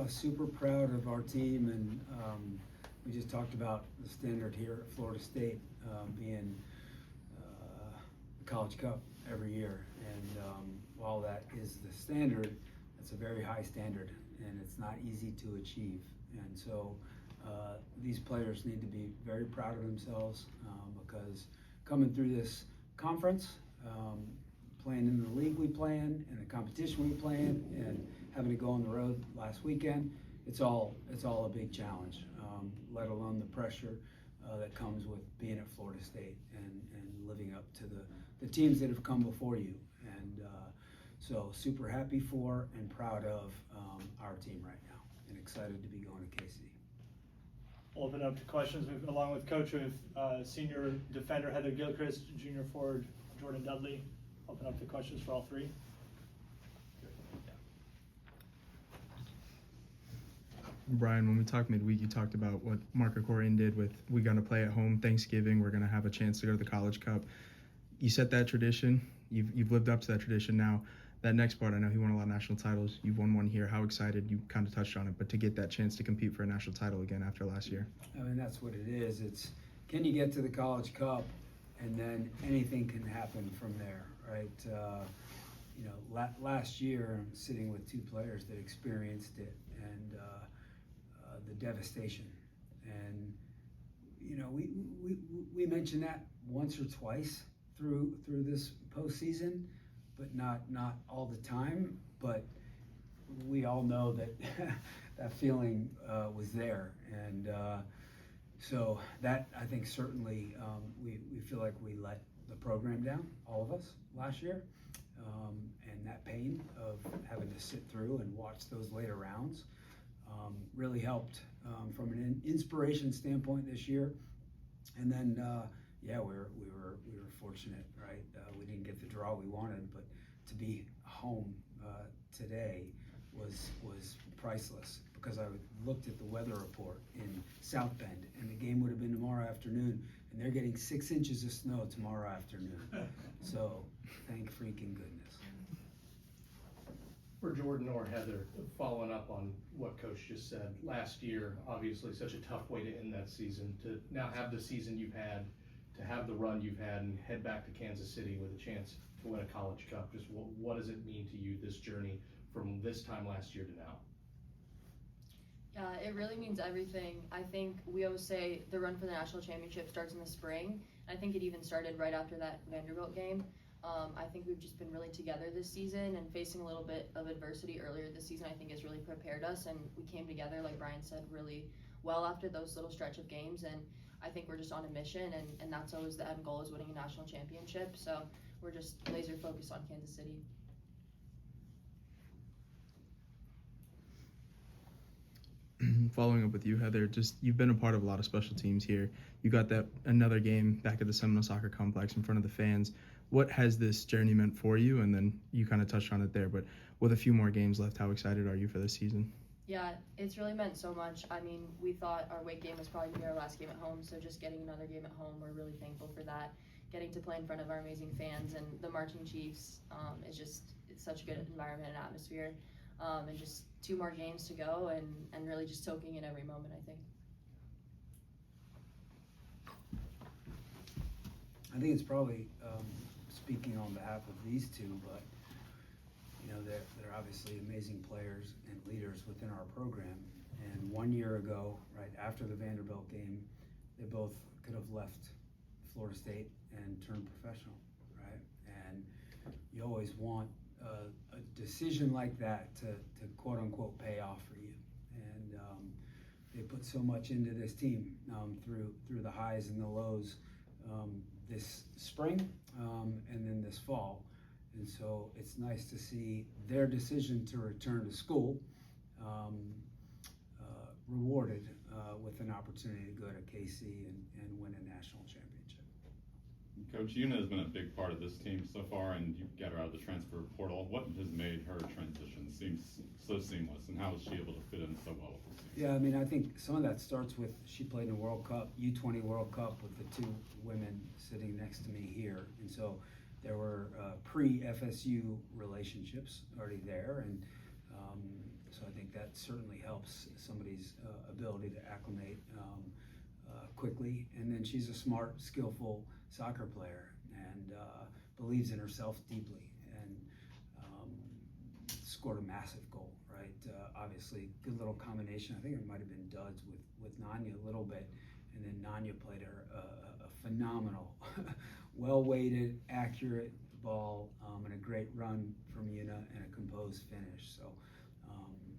super proud of our team, and we just talked about the standard here at Florida State being the College Cup every year. And while that is the standard, it's a very high standard, and it's not easy to achieve. And so these players need to be very proud of themselves because coming through this conference, playing in the league we play in, and the competition we play in, and having to go on the road last weekend, it's all a big challenge, let alone the pressure that comes with being at Florida State and living up to the teams that have come before you. And so super happy for and proud of our team right now, and excited to be going to KC. We'll open up to questions. Along with Coach, we have senior defender Heather Gilchrist, junior forward Jordan Dudley. Open up to questions for all three. Brian, when we talked midweek, you talked about what Mark Krikorian did with we're going to play at home Thanksgiving, we're going to have a chance to go to the College Cup. You set that tradition. You've lived up to that tradition now. That next part, I know he won a lot of national titles. You've won one here. How excited, you kind of touched on it, but to get that chance to compete for a national title again after last year. I mean, that's what it is. It's, can you get to the College Cup, and then anything can happen from there, right? Last year, I'm sitting with two players that experienced it, and the devastation. And we mentioned that once or twice through this postseason, but not all the time. But we all know that that feeling was there, and so that, I think, certainly we feel like we let the program down, all of us, last year, and that pain of having to sit through and watch those later rounds really helped from an inspiration standpoint this year. And then we were fortunate, right? We didn't get the draw we wanted, but to be home today was priceless, because I looked at the weather report in South Bend, and the game would have been tomorrow afternoon, and they're getting 6 inches of snow tomorrow afternoon. So thank freaking goodness. For Jordan or Heather, following up on what Coach just said, last year, obviously such a tough way to end that season, to now have the season you've had, to have the run you've had, and head back to Kansas City with a chance to win a College Cup. Just what does it mean to you, this journey from this time last year to now? Yeah, it really means everything. I think we always say the run for the national championship starts in the spring. I think it even started right after that Vanderbilt game. I think we've just been really together this season, and facing a little bit of adversity earlier this season, I think, has really prepared us, and we came together, like Brian said, really well after those little stretch of games. And I think we're just on a mission, and that's always the end goal, is winning a national championship. So we're just laser focused on Kansas City. Following up with you, Heather, just you've been a part of a lot of special teams here. You got that another game back at the Seminole Soccer Complex in front of the fans. What has this journey meant for you? And then you kind of touched on it there, but with a few more games left, how excited are you for this season? Yeah, it's really meant so much. I mean, we thought our Wake game was probably going to be our last game at home, so just getting another game at home, we're really thankful for that. Getting to play in front of our amazing fans and the Marching Chiefs it's such a good environment and atmosphere. And just 2 more games to go, and really just soaking in every moment, I think. I think it's probably speaking on behalf of these two, but they're obviously amazing players and leaders within our program. And 1 year ago, right after the Vanderbilt game, they both could have left Florida State and turned professional, right? And you always want a decision like that to quote unquote pay off for you. And they put so much into this team through the highs and the lows this spring and then this fall. And so it's nice to see their decision to return to school rewarded with an opportunity to go to KC and win a national championship. Coach, Una has been a big part of this team so far, and you got her out of the transfer portal. What has made her transition seem so seamless, and how is she able to fit in so well with this team? Yeah, I mean, I think some of that starts with she played in the World Cup, U20 World Cup, with the 2 women sitting next to me here. And so there were pre-FSU relationships already there. And So I think that certainly helps somebody's ability to acclimate quickly. And then she's a smart, skillful soccer player and believes in herself deeply, and scored a massive goal, right? Obviously, good little combination. I think it might have been duds with Nanya a little bit, and then Nanya played her a phenomenal, well-weighted, accurate ball, and a great run from Una and a composed finish. So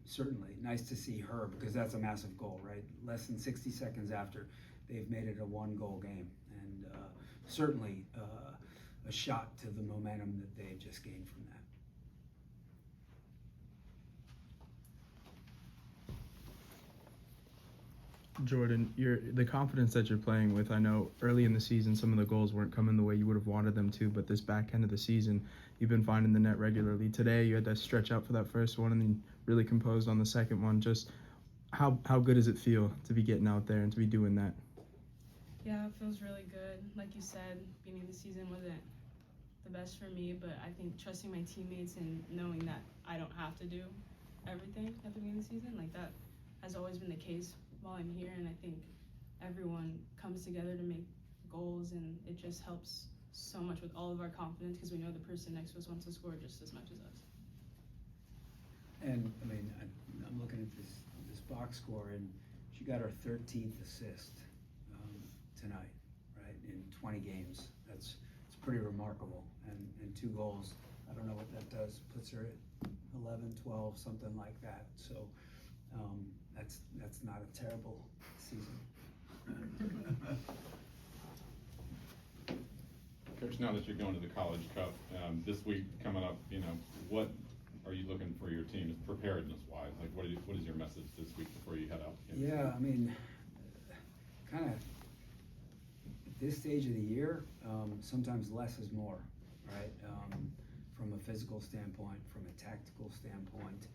certainly nice to see her, because that's a massive goal, right? Less than 60 seconds after they've made it a 1-goal game, and certainly a shot to the momentum that they've just gained from that. Jordan, the confidence that you're playing with, I know early in the season some of the goals weren't coming the way you would have wanted them to, but this back end of the season, you've been finding the net regularly. Today you had to stretch out for that first one and then really composed on the second one. Just how good does it feel to be getting out there and to be doing that? Yeah, it feels really good. Like you said, beginning of the season wasn't the best for me, but I think trusting my teammates and knowing that I don't have to do everything at the beginning of the season, like that has always been the case while I'm here, and I think everyone comes together to make goals, and it just helps so much with all of our confidence, because we know the person next to us wants to score just as much as us. And I mean, I'm looking at this box score, and she got her 13th assist tonight, right, in 20 games. It's pretty remarkable, and 2 goals. I don't know what that does. Puts her at 11, 12, something like that. So that's not a terrible season. Coach, now that you're going to the College Cup, this week coming up, what are you looking for your team preparedness-wise? Like, what is your message this week before you head out? Yeah, I mean, kind of at this stage of the year, sometimes less is more, right? From a physical standpoint, from a tactical standpoint,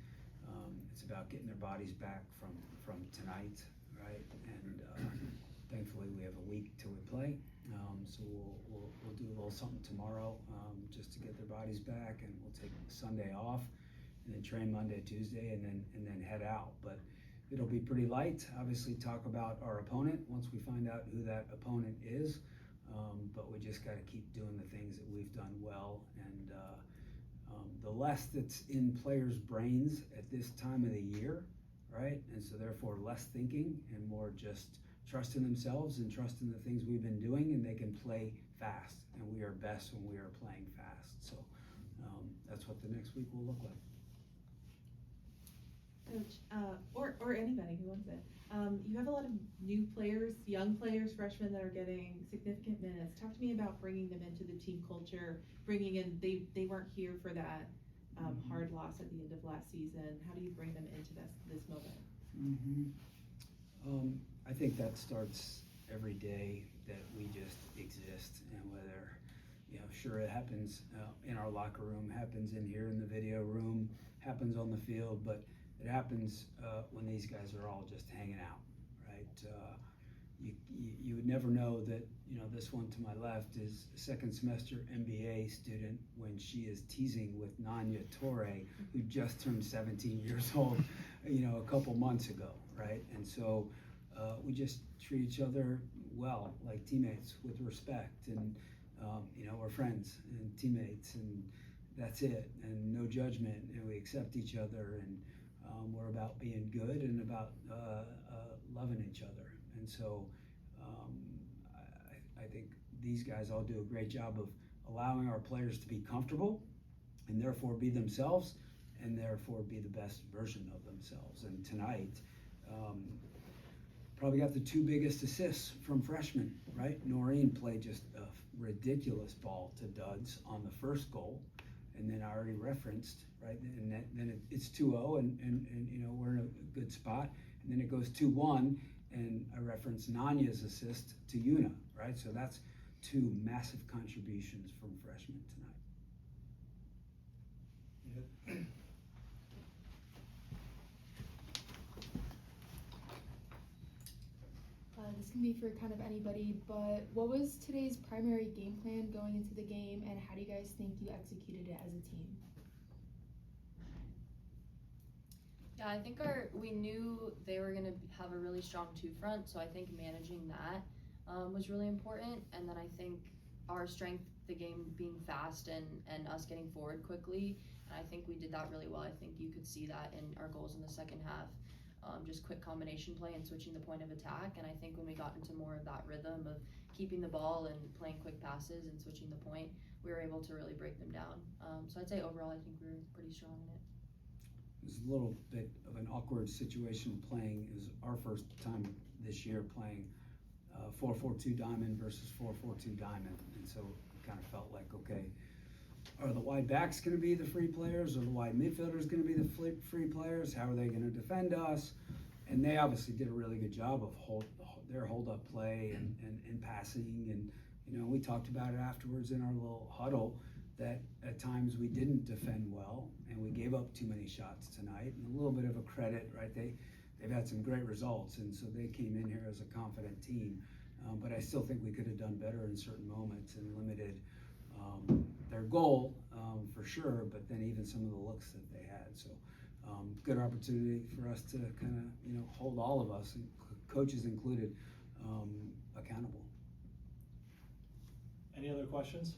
it's about getting their bodies back from tonight, right? And thankfully we have a week till we play, so we'll do a little something tomorrow just to get their bodies back, and we'll take Sunday off, and then train Monday, Tuesday, and then head out. But it'll be pretty light. Obviously, talk about our opponent once we find out who that opponent is. But we just got to keep doing the things that we've done well, and the less that's in players' brains at this time of the year, right? And so therefore less thinking and more just trusting themselves and trusting the things we've been doing, and they can play fast. And we are best when we are playing fast. So that's what the next week will look like. Coach, or anybody who wants it. You have a lot of new players, young players, freshmen that are getting significant minutes. Talk to me about bringing them into the team culture, bringing in, they weren't here for that hard loss at the end of last season. How do you bring them into this moment? I think that starts every day that we just exist, and whether, sure, it happens in our locker room, happens in here in the video room, happens on the field, but it happens when these guys are all just hanging out, right? You would never know that, this one to my left is a second semester MBA student when she is teasing with Nanya Torre, who just turned 17 years old, a couple months ago, right? And so we just treat each other well, like teammates, with respect, and we're friends and teammates, and that's it, and no judgment, and we accept each other, and we're about being good and about loving each other. And so I think these guys all do a great job of allowing our players to be comfortable and therefore be themselves, and therefore be the best version of themselves. And tonight, probably got the 2 biggest assists from freshmen, right? Noreen played just a ridiculous ball to duds on the first goal, and then I already referenced, right? And then it's 2-0, and we're in a good spot. And then it goes 2-1, and I referenced Nanya's assist to Una, right? So that's 2 massive contributions from freshmen tonight. This can be for kind of anybody, but what was today's primary game plan going into the game, and how do you guys think you executed it as a team? Yeah, I think we knew they were gonna have a really strong two front, so I think managing that was really important. And then I think our strength, the game being fast and us getting forward quickly, and I think we did that really well. I think you could see that in our goals in the second half. Just quick combination play and switching the point of attack. And I think when we got into more of that rhythm of keeping the ball and playing quick passes and switching the point, we were able to really break them down. So I'd say overall, I think we were pretty strong in it. It was a little bit of an awkward situation playing. It was our first time this year playing 4-4-2 diamond versus 4-4-2 diamond, and so it kind of felt like, okay, are the wide backs going to be the free players, or the wide midfielders going to be the free players? How are they going to defend us? And they obviously did a really good job of their hold-up play and passing. And you know, we talked about it afterwards in our little huddle that at times we didn't defend well and we gave up too many shots tonight. And a little bit of a credit, right? They've had some great results, and so they came in here as a confident team. But I still think we could have done better in certain moments and limited their goal for sure, but then even some of the looks that they had. So good opportunity for us to kind of, you know, hold all of us, and coaches included, accountable. Any other questions?